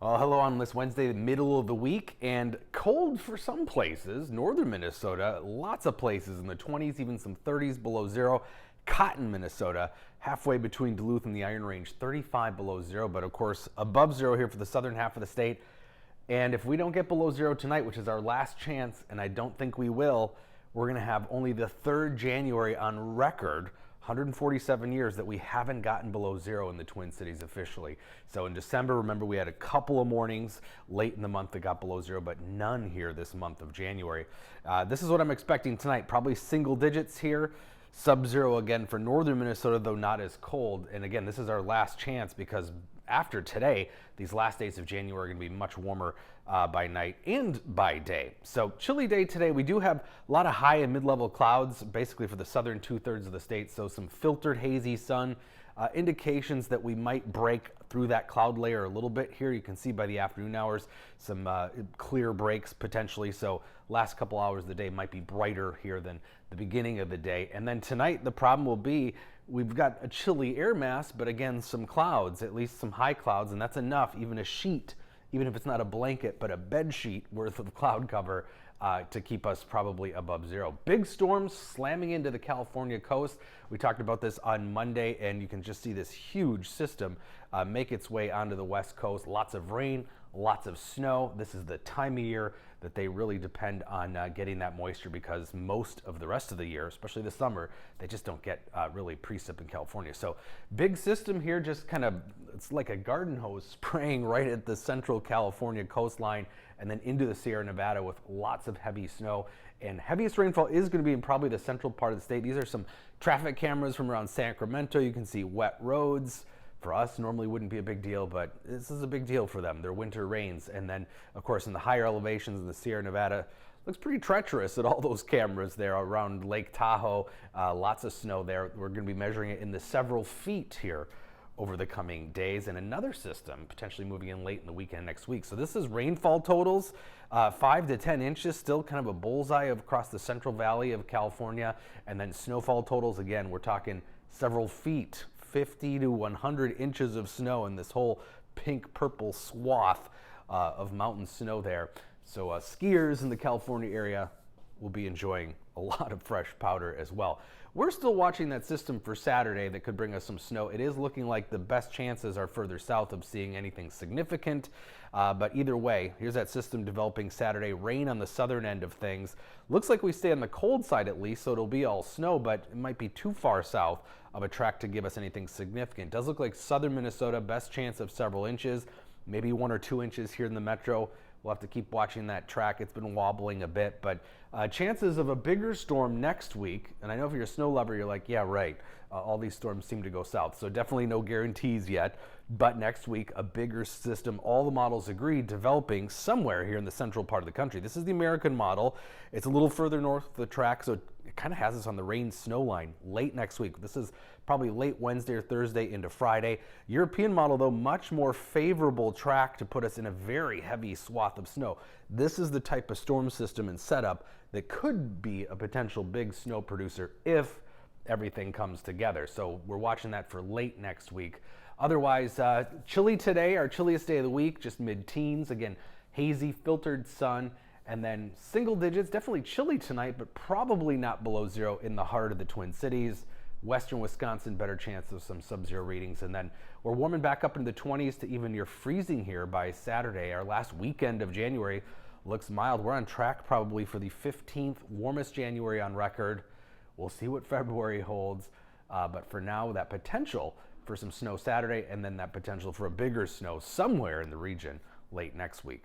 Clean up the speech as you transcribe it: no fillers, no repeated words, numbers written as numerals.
Well, hello on this Wednesday, the middle of the week, and cold for some places. Northern Minnesota, lots of places in the 20s, even some 30s below zero. Cotton, Minnesota, halfway between Duluth and the Iron Range, 35 below zero, but of course above zero here for the southern half of the state. And if we don't get below zero tonight, which is our last chance, and I don't think we will, we're going to have only the 3rd January on record, 147 years, that we haven't gotten below zero in the Twin Cities officially. So in December, remember, we had a couple of mornings late in the month that got below zero, but none here this month of January. This is what I'm expecting tonight, probably single digits here. Sub-zero again for northern Minnesota, though not as cold. And again, this is our last chance because after today, these last days of January are going to be much warmer by night and by day. So chilly day today. We do have a lot of high and mid-level clouds, basically for the southern 2/3 of the state. So some filtered hazy sun, indications that we might break through that cloud layer a little bit here. You can see by the afternoon hours some clear breaks potentially. So last couple hours of the day might be brighter here than the beginning of the day. And then tonight the problem will be we've got a chilly air mass, but again some clouds, at least some high clouds, and that's enough. Even a sheet, even if it's not a blanket but a bed sheet worth of cloud cover to keep us probably above zero. Big storms slamming into the California coast. We talked about this on Monday, and you can just see this huge system make its way onto the west coast. Lots of rain, lots of snow. This is the time of year that they really depend on getting that moisture, because most of the rest of the year, especially the summer, they just don't get really precip in California. So big system here, just kind of, it's like a garden hose spraying right at the central California coastline and then into the Sierra Nevada with lots of heavy snow. And heaviest rainfall is going to be in probably the central part of the state. These are some traffic cameras from around Sacramento. You can see wet roads. For us, normally wouldn't be a big deal, but this is a big deal for them. Their winter rains. And then, of course, in the higher elevations in the Sierra Nevada, looks pretty treacherous at all those cameras there around Lake Tahoe. Lots of snow there. We're going to be measuring it in the several feet here over the coming days, and another system potentially moving in late in the weekend next week. So this is rainfall totals, 5 to 10 inches, still kind of a bullseye across the Central Valley of California. And then snowfall totals, again, we're talking several feet, 50 to 100 inches of snow in this whole pink purple swath of mountain snow there. So skiers in the California area will be enjoying a lot of fresh powder as well. We're still watching that system for Saturday that could bring us some snow. It is looking like the best chances are further south of seeing anything significant. But either way, here's that system developing Saturday. Rain on the southern end of things. Looks like we stay on the cold side at least, so it'll be all snow, but it might be too far south of a track to give us anything significant. Does look like southern Minnesota, best chance of several inches, maybe 1 or 2 inches here in the metro. We'll have to keep watching that track. It's been wobbling a bit, but chances of a bigger storm next week. And I know if you're a snow lover, you're like, yeah, right. All these storms seem to go south. So definitely no guarantees yet. But next week, a bigger system, all the models agree, developing somewhere here in the central part of the country. This is the American model. It's a little further north of the track, so it kind of has us on the rain snow line late next week. This is probably late Wednesday or Thursday into Friday. European model, though, much more favorable track to put us in a very heavy swath of snow. This is the type of storm system and setup that could be a potential big snow producer if everything comes together. So we're watching that for late next week. Otherwise, chilly today, our chilliest day of the week, just mid-teens. Again, hazy, filtered sun, and then single digits. Definitely chilly tonight, but probably not below zero in the heart of the Twin Cities. Western Wisconsin, better chance of some sub-zero readings. And then we're warming back up into the 20s to even near freezing here by Saturday. Our last weekend of January looks mild. We're on track probably for the 15th warmest January on record. We'll see what February holds. But for now, that potential for some snow Saturday, and then that potential for a bigger snow somewhere in the region late next week.